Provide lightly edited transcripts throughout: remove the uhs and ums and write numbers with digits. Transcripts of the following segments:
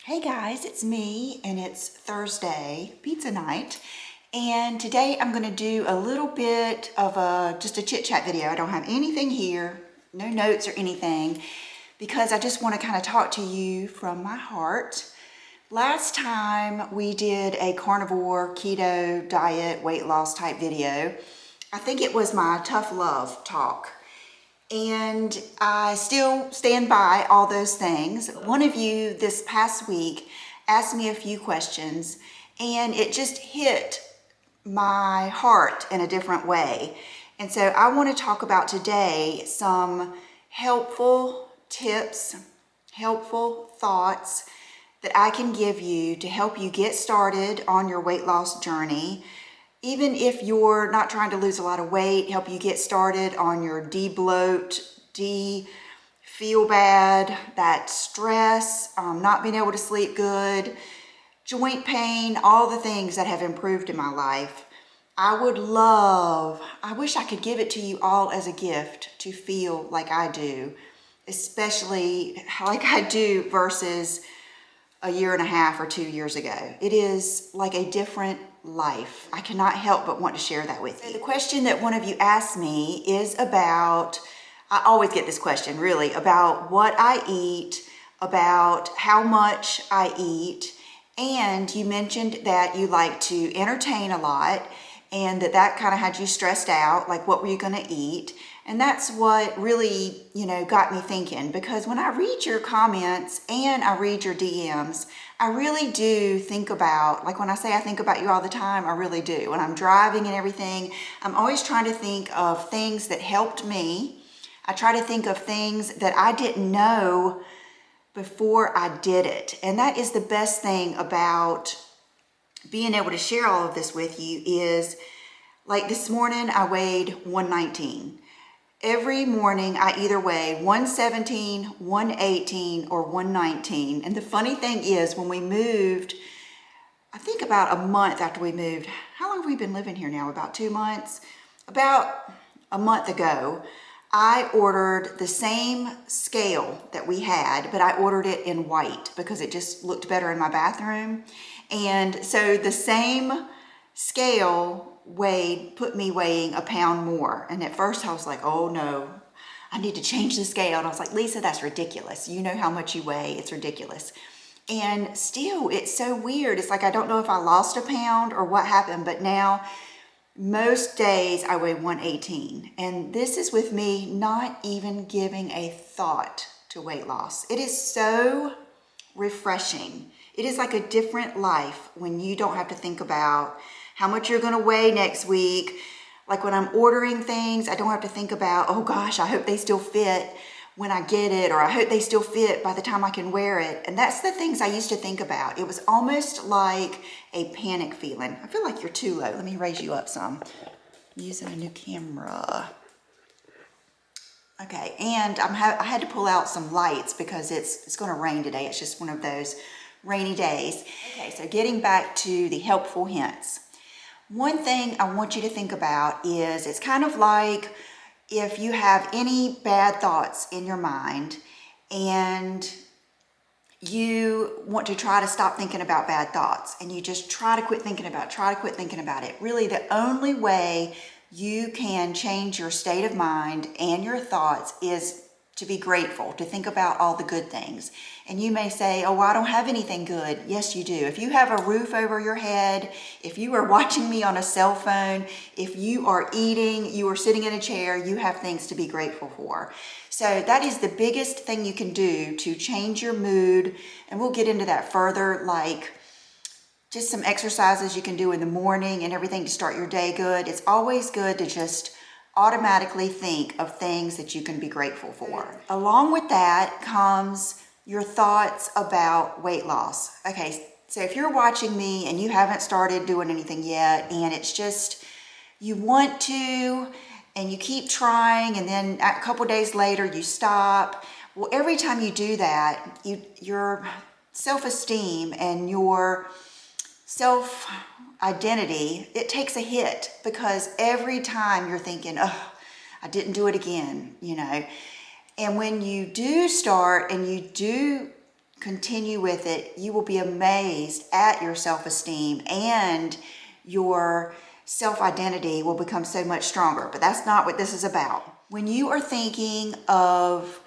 Hey guys, it's me and it's Thursday, pizza night. And today I'm going to do a little bit of just a chit chat video. I don't have anything here, no notes or anything, because I just want to kind of talk to you from my heart. Last time we did a carnivore keto diet weight loss type video. I think it was my tough love talk. And I still stand by all those things. One of you this past week asked me a few questions and it just hit my heart in a different way. And so I want to talk about today some helpful tips, helpful thoughts that I can give you to help you get started on your weight loss journey. Even if you're not trying to lose a lot of weight, help you get started on your de-bloat, de-feel bad, that stress, not being able to sleep good, joint pain, all the things that have improved in my life. I wish I could give it to you all as a gift to feel like I do, especially like I do versus a year and a half or 2 years ago. It is like a different life. I cannot help but want to share that with you. The question that one of you asked me is about, I always get this question really, about what I eat, about how much I eat, and you mentioned that you like to entertain a lot and that kind of had you stressed out, like what were you going to eat? And that's what really, got me thinking, because when I read your comments and I read your DMs, I really do think about, like when I say I think about you all the time, I really do. When I'm driving and everything, I'm always trying to think of things that helped me. I try to think of things that I didn't know before I did it. And that is the best thing about being able to share all of this with you is, like this morning I weighed 119. Every morning I either weigh 117, 118, or 119. And the funny thing is, when we moved, I think about a month after we moved, how long have we been living here now? About 2 months? About a month ago, I ordered the same scale that we had, but I ordered it in white because it just looked better in my bathroom. And so the same scale put me weighing a pound more. And at first I was like, oh no, I need to change the scale. And I was like, Lisa, that's ridiculous. You know how much you weigh. It's ridiculous. And still, it's so weird. It's like, I don't know if I lost a pound or what happened, but now most days I weigh 118. And this is with me not even giving a thought to weight loss. It is so refreshing. It is like a different life when you don't have to think about how much you're going to weigh next week. Like when I'm ordering things, I don't have to think about, oh gosh, I hope they still fit when I get it, or I hope they still fit by the time I can wear it. And that's the things I used to think about. It was almost like a panic feeling. I feel like you're too low. Let me raise you up some. I'm using a new camera. Okay, and I had to pull out some lights because it's going to rain today. It's just one of those rainy days. Okay, so getting back to the helpful hints. One thing I want you to think about is, it's kind of like if you have any bad thoughts in your mind and you want to try to stop thinking about bad thoughts, and you just try to quit thinking about it. Really, the only way you can change your state of mind and your thoughts is to be grateful, to think about all the good things. And you may say, oh, well, I don't have anything good. Yes, you do. If you have a roof over your head, if you are watching me on a cell phone, if you are eating, you are sitting in a chair, you have things to be grateful for. So that is the biggest thing you can do to change your mood. And we'll get into that further, like just some exercises you can do in the morning and everything to start your day good. It's always good to just automatically think of things that you can be grateful for. Along with that comes your thoughts about weight loss. Okay, so if you're watching me and you haven't started doing anything yet, and it's just, you want to, and you keep trying, and then a couple days later you stop. Well, every time you do that, your self-esteem and your self-identity, it takes a hit, because every time you're thinking, oh, I didn't do it again, And when you do start and you do continue with it, you will be amazed at your self-esteem, and your self-identity will become so much stronger. But that's not what this is about. When you are thinking of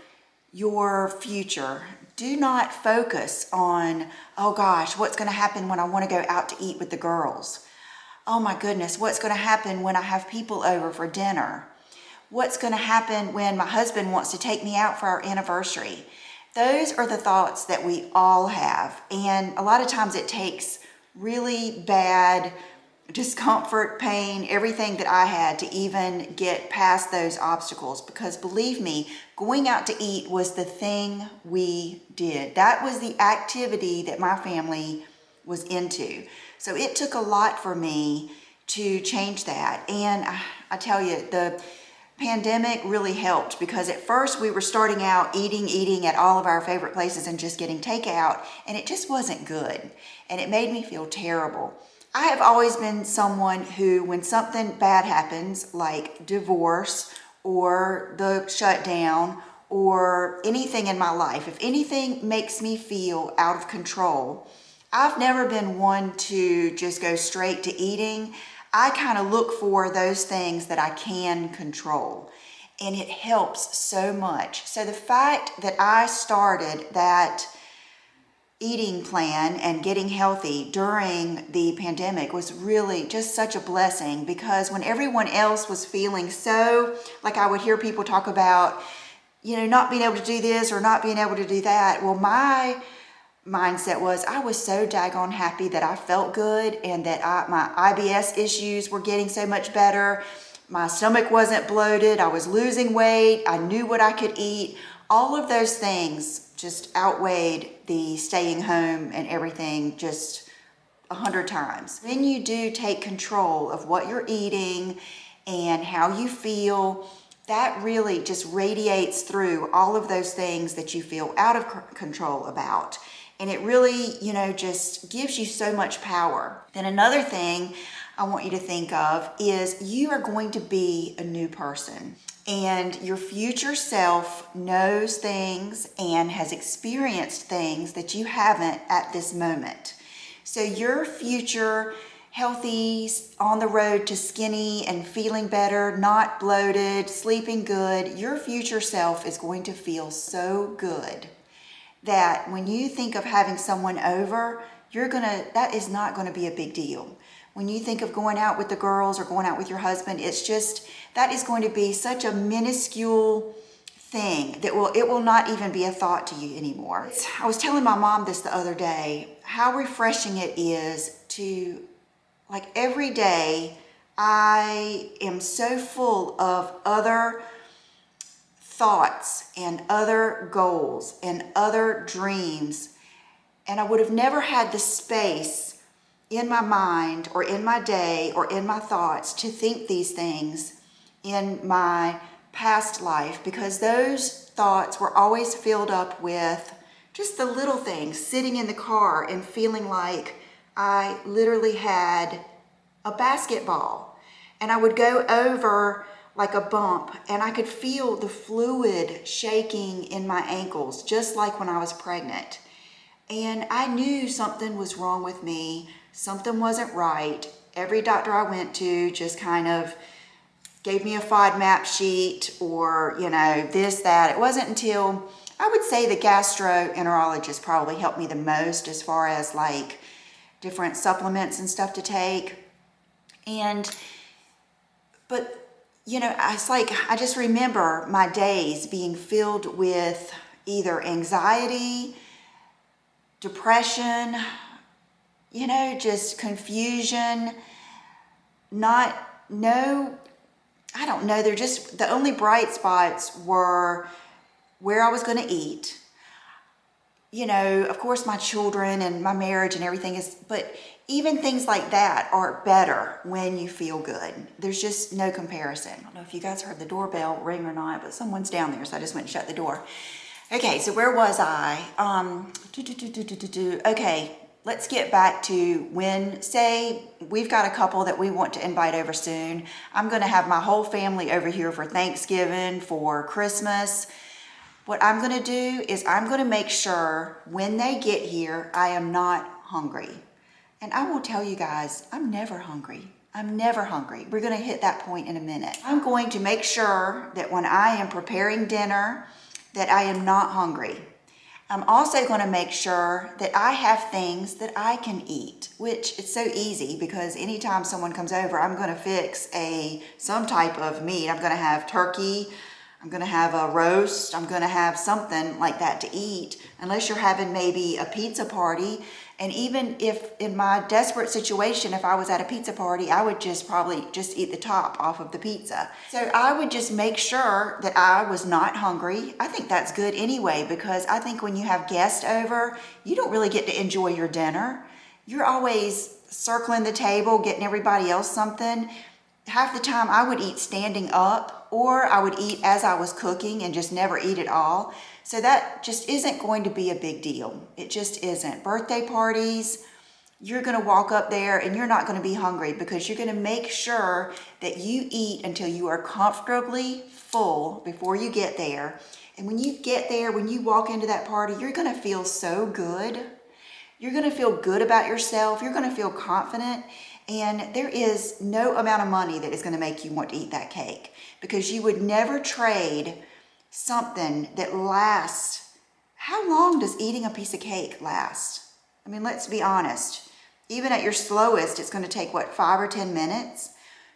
your future, do not focus on, oh gosh, what's going to happen when I want to go out to eat with the girls? Oh my goodness, what's going to happen when I have people over for dinner? What's going to happen when my husband wants to take me out for our anniversary? Those are the thoughts that we all have. And a lot of times it takes really bad discomfort, pain, everything that I had to even get past those obstacles. Because believe me, going out to eat was the thing we did. That was the activity that my family was into. So it took a lot for me to change that. And I tell you, the pandemic really helped, because at first we were starting out eating at all of our favorite places and just getting takeout, and it just wasn't good. And it made me feel terrible. I have always been someone who, when something bad happens, like divorce or the shutdown or anything in my life, if anything makes me feel out of control, I've never been one to just go straight to eating. I kind of look for those things that I can control, and it helps so much. So the fact that I started that eating plan and getting healthy during the pandemic was really just such a blessing, because when everyone else was feeling so, like I would hear people talk about, not being able to do this or not being able to do that. Well, my mindset was, I was so daggone happy that I felt good, and that my IBS issues were getting so much better. My stomach wasn't bloated. I was losing weight. I knew what I could eat. All of those things just outweighed the staying home and everything just 100 times. When you do take control of what you're eating and how you feel, that really just radiates through all of those things that you feel out of control about. And it really, just gives you so much power. Then another thing I want you to think of is, you are going to be a new person. And your future self knows things and has experienced things that you haven't at this moment. So your future healthy, on the road to skinny and feeling better, not bloated, sleeping good, your future self is going to feel so good that when you think of having someone over, that is not going to be a big deal. When you think of going out with the girls or going out with your husband, that is going to be such a minuscule thing that it will not even be a thought to you anymore. I was telling my mom this the other day, how refreshing it is to, like, every day I am so full of other thoughts and other goals and other dreams, and I would have never had the space in my mind or in my day or in my thoughts to think these things in my past life, because those thoughts were always filled up with just the little things, sitting in the car and feeling like I literally had a basketball, and I would go over like a bump and I could feel the fluid shaking in my ankles, just like when I was pregnant. And I knew something was wrong with me. Something wasn't right. Every doctor I went to just kind of gave me a FODMAP sheet or, this, that. It wasn't until, I would say, the gastroenterologist probably helped me the most as far as like different supplements and stuff to take. But it's like, I just remember my days being filled with either anxiety, depression, just confusion, I don't know. They're just, the only bright spots were where I was going to eat. Of course, my children and my marriage and everything but even things like that are better when you feel good. There's just no comparison. I don't know if you guys heard the doorbell ring or not, but someone's down there, so I just went and shut the door. Okay, so where was I? Okay, let's get back to when, say, we've got a couple that we want to invite over soon. I'm going to have my whole family over here for Thanksgiving, for Christmas. What I'm gonna do is I'm gonna make sure when they get here, I am not hungry. And I will tell you guys, I'm never hungry. I'm never hungry. We're gonna hit that point in a minute. I'm going to make sure that when I am preparing dinner, that I am not hungry. I'm also going to make sure that I have things that I can eat, which it's so easy because anytime someone comes over, I'm going to fix some type of meat. I'm going to have turkey. I'm going to have a roast. I'm going to have something like that to eat, unless you're having maybe a pizza party. And even if in my desperate situation, if I was at a pizza party, I would probably just eat the top off of the pizza. So I would just make sure that I was not hungry. I think that's good anyway, because I think when you have guests over, you don't really get to enjoy your dinner. You're always circling the table, getting everybody else something. Half the time I would eat standing up, or I would eat as I was cooking and just never eat at all. So that just isn't going to be a big deal. It just isn't. Birthday parties, you're going to walk up there and you're not going to be hungry, because you're going to make sure that you eat until you are comfortably full before you get there. And when you get there, when you walk into that party, you're going to feel so good. You're going to feel good about yourself. You're going to feel confident. And there is no amount of money that is going to make you want to eat that cake, because you would never trade something that lasts. How long does eating a piece of cake last? I mean, let's be honest. Even at your slowest, it's going to take, 5 or 10 minutes?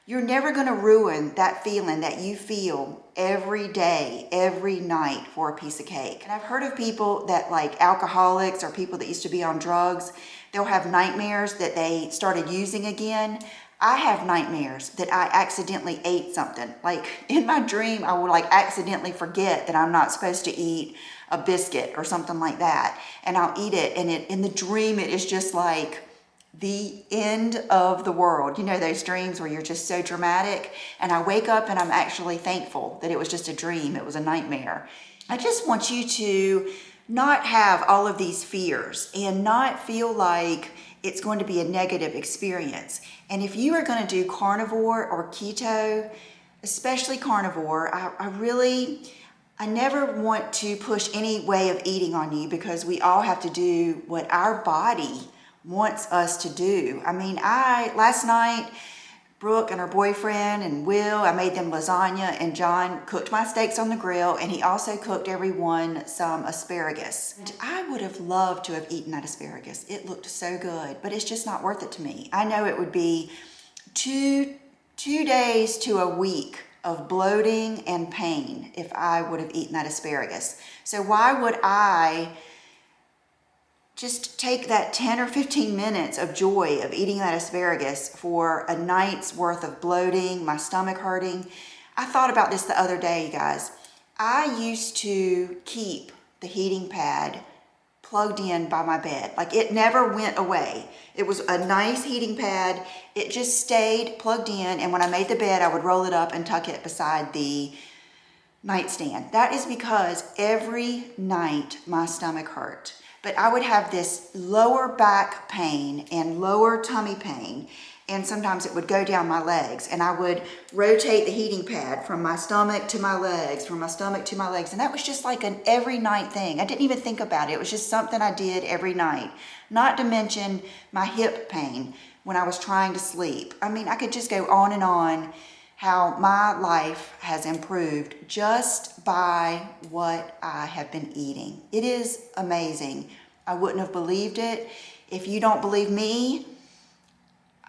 You're never going to ruin that feeling that you feel every day, every night for a piece of cake. And I've heard of people that, like alcoholics or people that used to be on drugs, they'll have nightmares that they started using again. I have nightmares that I accidentally ate something. Like in my dream, I will accidentally forget that I'm not supposed to eat a biscuit or something like that. And I'll eat it, and in the dream, it is just like the end of the world. You know those dreams where you're just so dramatic? And I wake up and I'm actually thankful that it was just a dream. It was a nightmare. I just want you to not have all of these fears and not feel like it's going to be a negative experience. And if you are going to do carnivore or keto, especially carnivore, I never want to push any way of eating on you, because we all have to do what our body wants us to do. I mean, last night, Brooke and her boyfriend and Will, I made them lasagna, and John cooked my steaks on the grill, and he also cooked everyone some asparagus. And I would have loved to have eaten that asparagus. It looked so good, but it's just not worth it to me. I know it would be two days to a week of bloating and pain if I would have eaten that asparagus. So why would I just take that 10 or 15 minutes of joy of eating that asparagus for a night's worth of bloating, my stomach hurting? I thought about this the other day, you guys. I used to keep the heating pad plugged in by my bed. Like, it never went away. It was a nice heating pad. It just stayed plugged in, and when I made the bed, I would roll it up and tuck it beside the nightstand. That is because every night my stomach hurt. But I would have this lower back pain and lower tummy pain, and sometimes it would go down my legs, and I would rotate the heating pad from my stomach to my legs, from my stomach to my legs, and that was just like an every night thing. I didn't even think about it. It was just something I did every night. Not to mention my hip pain when I was trying to sleep. I mean, I could just go on and on how my life has improved just by what I have been eating. It is amazing. I wouldn't have believed it. If you don't believe me,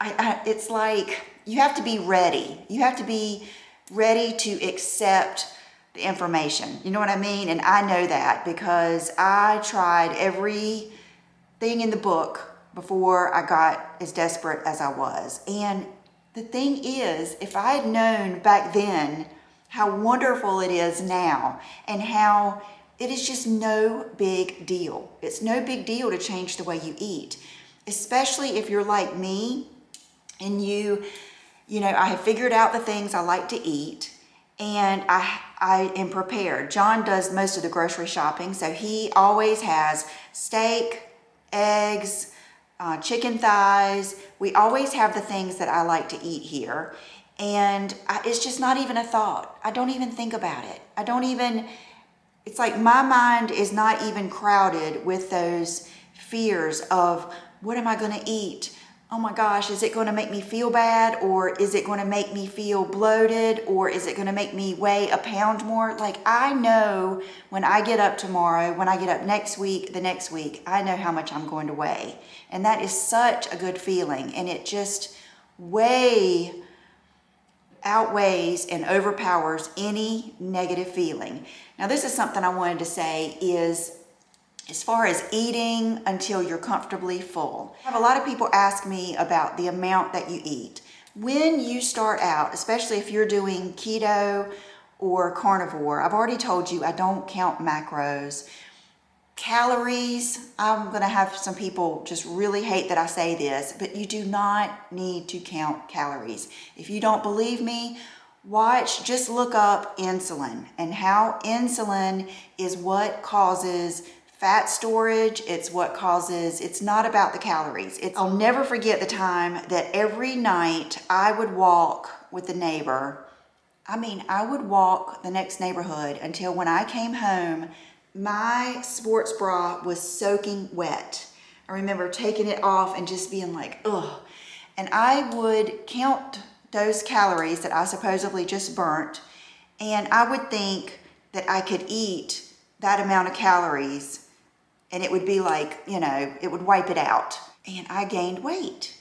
it's like you have to be ready. You have to be ready to accept the information. You know what I mean? And I know that because I tried everything in the book before I got as desperate as I was. And the thing is, if I had known back then how wonderful it is now, and how it is just no big deal. It's no big deal to change the way you eat, especially if you're like me and you know, I have figured out the things I like to eat, and I am prepared. John does most of the grocery shopping, so he always has steak, eggs, chicken thighs. We always have the things that I like to eat here. And it's just not even a thought. I don't even think about it. It's like my mind is not even crowded with those fears of what am I going to eat? Oh my gosh, is it going to make me feel bad, or is it going to make me feel bloated, or is it going to make me weigh a pound more? Like, I know when I get up tomorrow, when I get up next week, the next week, I know how much I'm going to weigh. And that is such a good feeling. And it just way outweighs and overpowers any negative feeling. Now, this is something I wanted to say is, as far as eating until you're comfortably full. I have a lot of people ask me about the amount that you eat. When you start out, especially if you're doing keto or carnivore, I've already told you I don't count macros. Calories, I'm going to have some people just really hate that I say this, but you do not need to count calories. If you don't believe me, just look up insulin and how insulin is what causes fat storage. It's not about the calories. I'll never forget the time that every night I would walk with the neighbor. I would walk the next neighborhood until when I came home, my sports bra was soaking wet. I remember taking it off and just being like, ugh. And I would count those calories that I supposedly just burnt, and I would think that I could eat that amount of calories and it would be like, it would wipe it out. And I gained weight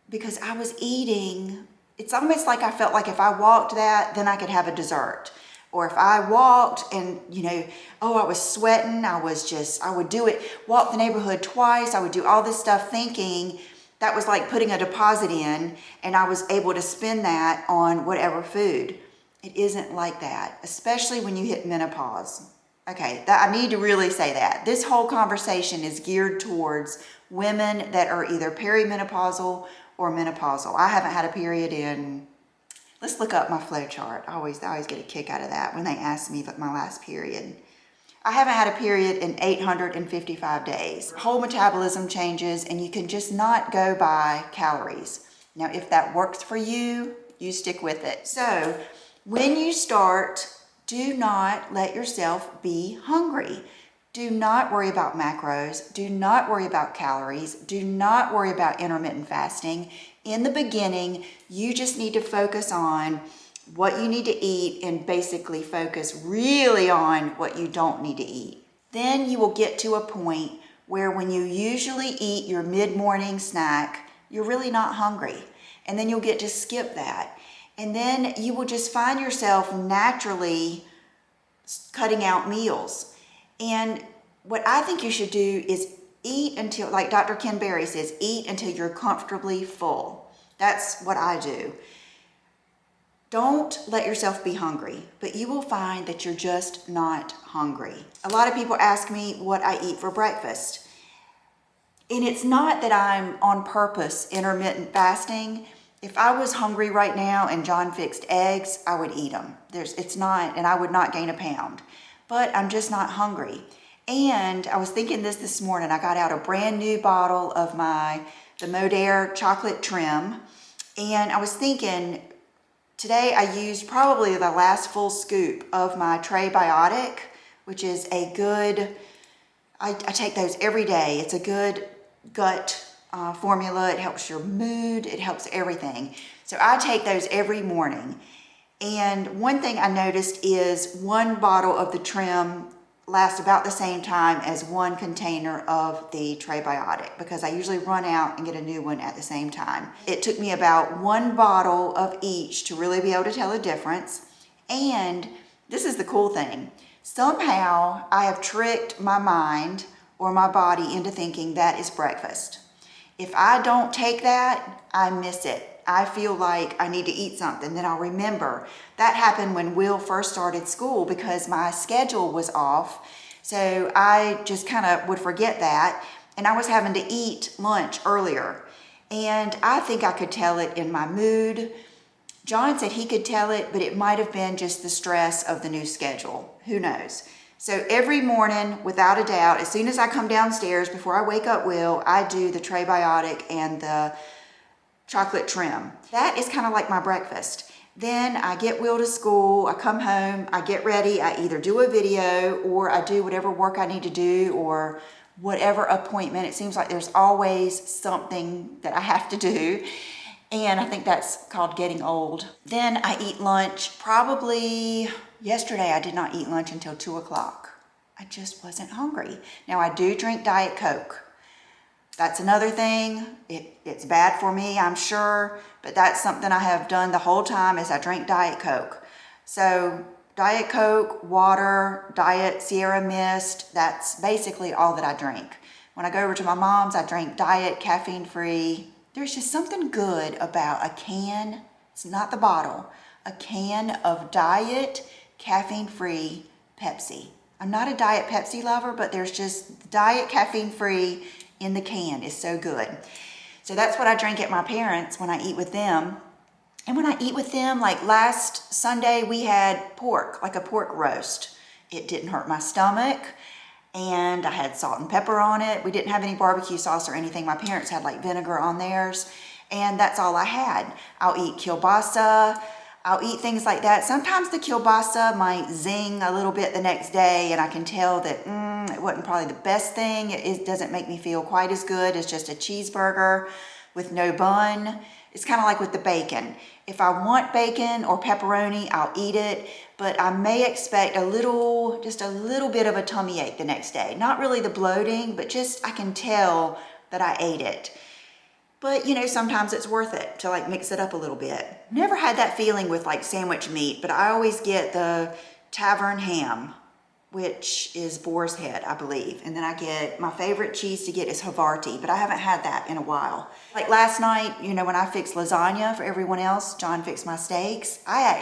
because I was eating. It's almost like I felt like if I walked that, then I could have a dessert. Or if I walked and, I was sweating, I would do it, walk the neighborhood twice, I would do all this stuff thinking that was like putting a deposit in, and I was able to spend that on whatever food. It isn't like that, especially when you hit menopause. Okay, I need to really say that. This whole conversation is geared towards women that are either perimenopausal or menopausal. I haven't had a period in, let's look up my flow chart. I always get a kick out of that when they ask me my last period. I haven't had a period in 855 days. Whole metabolism changes, and you can just not go by calories. Now, if that works for you, you stick with it. So when you start, do not let yourself be hungry. Do not worry about macros. Do not worry about calories. Do not worry about intermittent fasting. In the beginning, you just need to focus on what you need to eat and basically focus really on what you don't need to eat. Then you will get to a point where when you usually eat your mid-morning snack, you're really not hungry. And then you'll get to skip that. And then you will just find yourself naturally cutting out meals. And what I think you should do is eat until, like Dr. Ken Berry says, eat until you're comfortably full. That's what I do. Don't let yourself be hungry, but you will find that you're just not hungry. A lot of people ask me what I eat for breakfast. And it's not that I'm on purpose intermittent fasting. If I was hungry right now and John fixed eggs, I would eat them. And I would not gain a pound. But I'm just not hungry. And I was thinking this morning. I got out a brand new bottle of the Modere chocolate trim. And I was thinking, today I used probably the last full scoop of my Trebiotic, which is a good, I take those every day. It's a good gut formula. It helps your mood. It helps everything. So I take those every morning. And one thing I noticed is one bottle of the trim lasts about the same time as one container of the Trebiotic, because I usually run out and get a new one at the same time. It took me about one bottle of each to really be able to tell a difference. And this is the cool thing. Somehow I have tricked my mind or my body into thinking that is breakfast. If I don't take that, I miss it. I feel like I need to eat something. Then I'll remember. That happened when Will first started school because my schedule was off. So I just kind of would forget that. And I was having to eat lunch earlier. And I think I could tell it in my mood. John said he could tell it, but it might have been just the stress of the new schedule. Who knows? So every morning, without a doubt, as soon as I come downstairs, before I wake up Will, I do the Trebiotic and the chocolate trim. That is kind of like my breakfast. Then I get Will to school, I come home, I get ready, I either do a video or I do whatever work I need to do or whatever appointment. It seems like there's always something that I have to do. And I think that's called getting old. Then I eat lunch. Probably yesterday I did not eat lunch until 2 o'clock. I just wasn't hungry. Now I do drink Diet Coke. That's another thing. It's bad for me, I'm sure, but that's something I have done the whole time is I drink Diet Coke. So Diet Coke, water, Diet Sierra Mist, that's basically all that I drink. When I go over to my mom's, I drink Diet caffeine-free. There's just something good about a can, it's not the bottle, a can of Diet caffeine-free Pepsi. I'm not a Diet Pepsi lover, but there's just Diet caffeine-free in the can is so good. So that's what I drink at my parents' when I eat with them. And when I eat with them, like last Sunday, we had pork, like a pork roast. It didn't hurt my stomach, and I had salt and pepper on it. We didn't have any barbecue sauce or anything. My parents had like vinegar on theirs, and that's all I had. I'll eat kielbasa. I'll eat things like that. Sometimes the kielbasa might zing a little bit the next day, and I can tell that it wasn't probably the best thing. It doesn't make me feel quite as good as just a cheeseburger with no bun. It's kind of like with the bacon. If I want bacon or pepperoni, I'll eat it, but I may expect just a little bit of a tummy ache the next day. Not really the bloating, but just I can tell that I ate it. But, you know, sometimes it's worth it to like mix it up a little bit. Never had that feeling with like sandwich meat, but I always get the tavern ham, which is boar's head, I believe. And then I get, my favorite cheese to get is Havarti, but I haven't had that in a while. Like last night, you know, when I fixed lasagna for everyone else, John fixed my steaks. I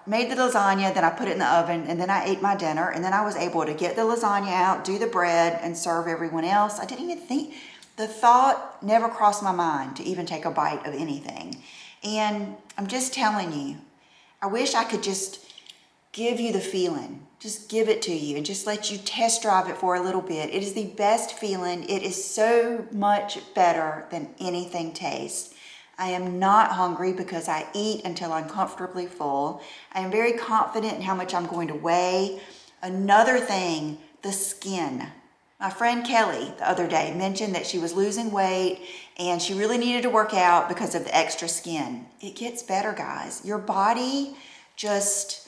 made the lasagna, then I put it in the oven, and then I ate my dinner, and then I was able to get the lasagna out, do the bread, and serve everyone else. I didn't even think, the thought never crossed my mind to even take a bite of anything. And I'm just telling you, I wish I could just give you the feeling, just give it to you and just let you test drive it for a little bit. It is the best feeling. It is so much better than anything tastes. I am not hungry because I eat until I'm comfortably full. I am very confident in how much I'm going to weigh. Another thing, the skin. My friend Kelly the other day mentioned that she was losing weight and she really needed to work out because of the extra skin. It gets better, guys. Your body just,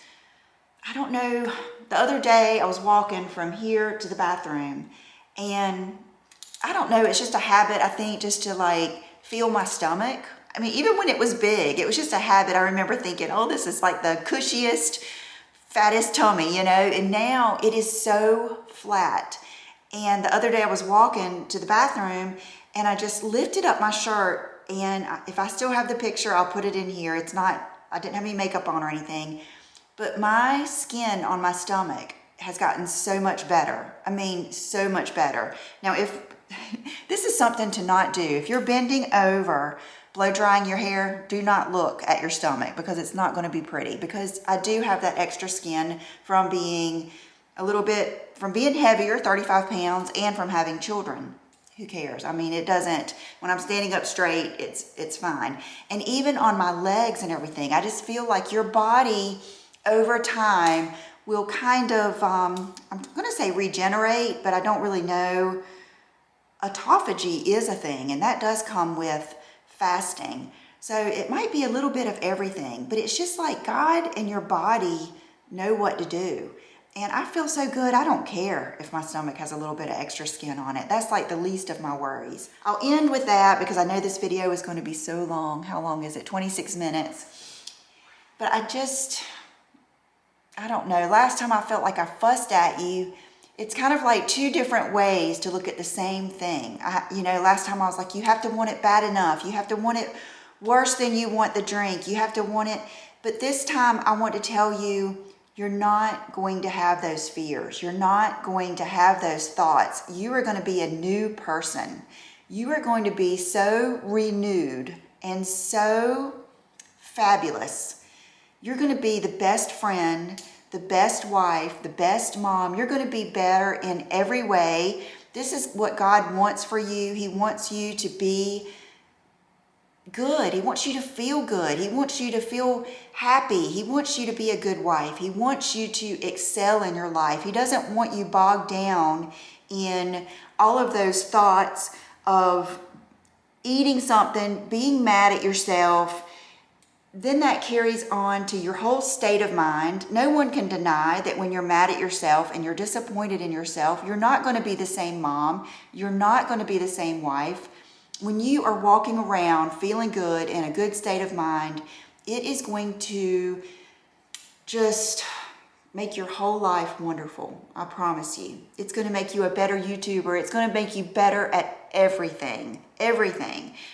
I don't know. The other day I was walking from here to the bathroom and I don't know, it's just a habit, I think, just to like feel my stomach. I mean, even when it was big, it was just a habit. I remember thinking, oh, this is like the cushiest, fattest tummy, you know, and now it is so flat. And the other day I was walking to the bathroom and I just lifted up my shirt, and if I still have the picture, I'll put it in here. It's not, I didn't have any makeup on or anything, but my skin on my stomach has gotten so much better. I mean, so much better. Now, if this is something to not do, if you're bending over, blow drying your hair, do not look at your stomach because it's not going to be pretty, because I do have that extra skin from being from being heavier, 35 pounds, and from having children. Who cares? I mean, it doesn't, when I'm standing up straight, it's fine. And even on my legs and everything, I just feel like your body over time will kind of, I'm going to say regenerate, but I don't really know. Autophagy is a thing, and that does come with fasting. So it might be a little bit of everything, but it's just like God and your body know what to do. And I feel so good, I don't care if my stomach has a little bit of extra skin on it. That's like the least of my worries. I'll end with that because I know this video is going to be so long. How long is it? 26 minutes. But I don't know. Last time I felt like I fussed at you. It's kind of like two different ways to look at the same thing. Last time I was like, you have to want it bad enough. You have to want it worse than you want the drink. You have to want it. But this time I want to tell you, you're not going to have those fears. You're not going to have those thoughts. You are going to be a new person. You are going to be so renewed and so fabulous. You're going to be the best friend, the best wife, the best mom. You're going to be better in every way. This is what God wants for you. He wants you to be good. He wants you to feel good. He wants you to feel happy. He wants you to be a good wife. He wants you to excel in your life. He doesn't want you bogged down in all of those thoughts of eating something, being mad at yourself. Then that carries on to your whole state of mind. No one can deny that when you're mad at yourself and you're disappointed in yourself, you're not going to be the same mom. You're not going to be the same wife. When you are walking around feeling good in a good state of mind, it is going to just make your whole life wonderful. I promise you. It's going to make you a better YouTuber. It's going to make you better at everything.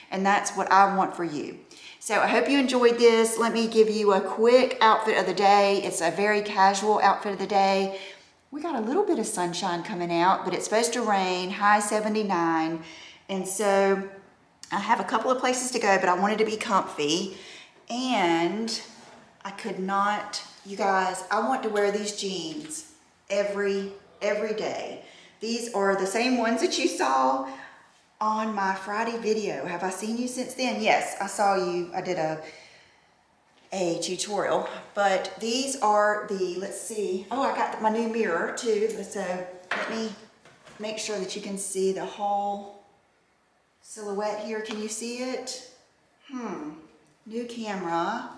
And that's what I want for you. So I hope you enjoyed this. Let me give you a quick outfit of the day. It's a very casual outfit of the day. We got a little bit of sunshine coming out, but it's supposed to rain, high 79. And so I have a couple of places to go, but I wanted to be comfy. And I could not, you guys, I want to wear these jeans every day. These are the same ones that you saw on my Friday video. Have I seen you since then? Yes, I saw you. I did a tutorial, but these are the, let's see. Oh, I got my new mirror too. So let me make sure that you can see the whole silhouette here. Can you see it? New camera.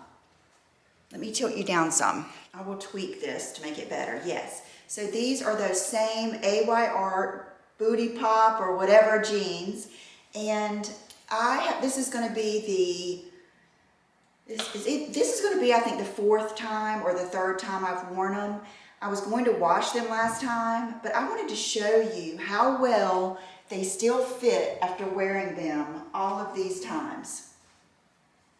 Let me tilt you down some. I will tweak this to make it better. Yes. So these are those same AYR booty pop or whatever jeans. And this is going to be this is going to be, I think, the 4th time or the 3rd time I've worn them. I was going to wash them last time, but I wanted to show you how well they still fit after wearing them all of these times.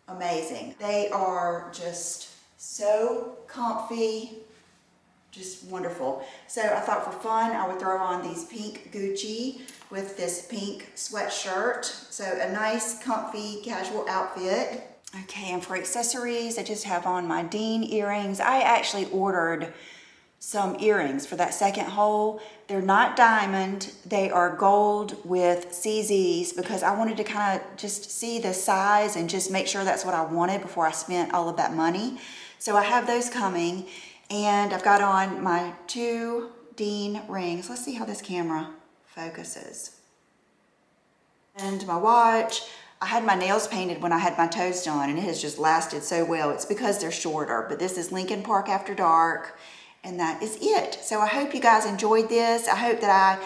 Amazing. They are just so comfy, just wonderful. So I thought for fun, I would throw on these pink Gucci with this pink sweatshirt. So a nice, comfy, casual outfit. Okay, and for accessories, I just have on my Dean earrings. I actually ordered some earrings for that second hole. They're not diamond, they are gold with CZs because I wanted to kind of just see the size and just make sure that's what I wanted before I spent all of that money. So I have those coming, and I've got on my 2 Dean rings. Let's see how this camera focuses. And my watch. I had my nails painted when I had my toes done, and it has just lasted so well. It's because they're shorter, but this is Lincoln Park After Dark, and that is it. So I hope you guys enjoyed this. I hope that I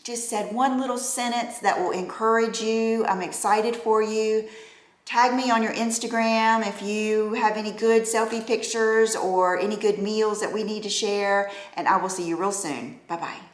just said one little sentence that will encourage you. I'm excited for you. Tag me on your Instagram if you have any good selfie pictures or any good meals that we need to share, and I will see you real soon. Bye-bye.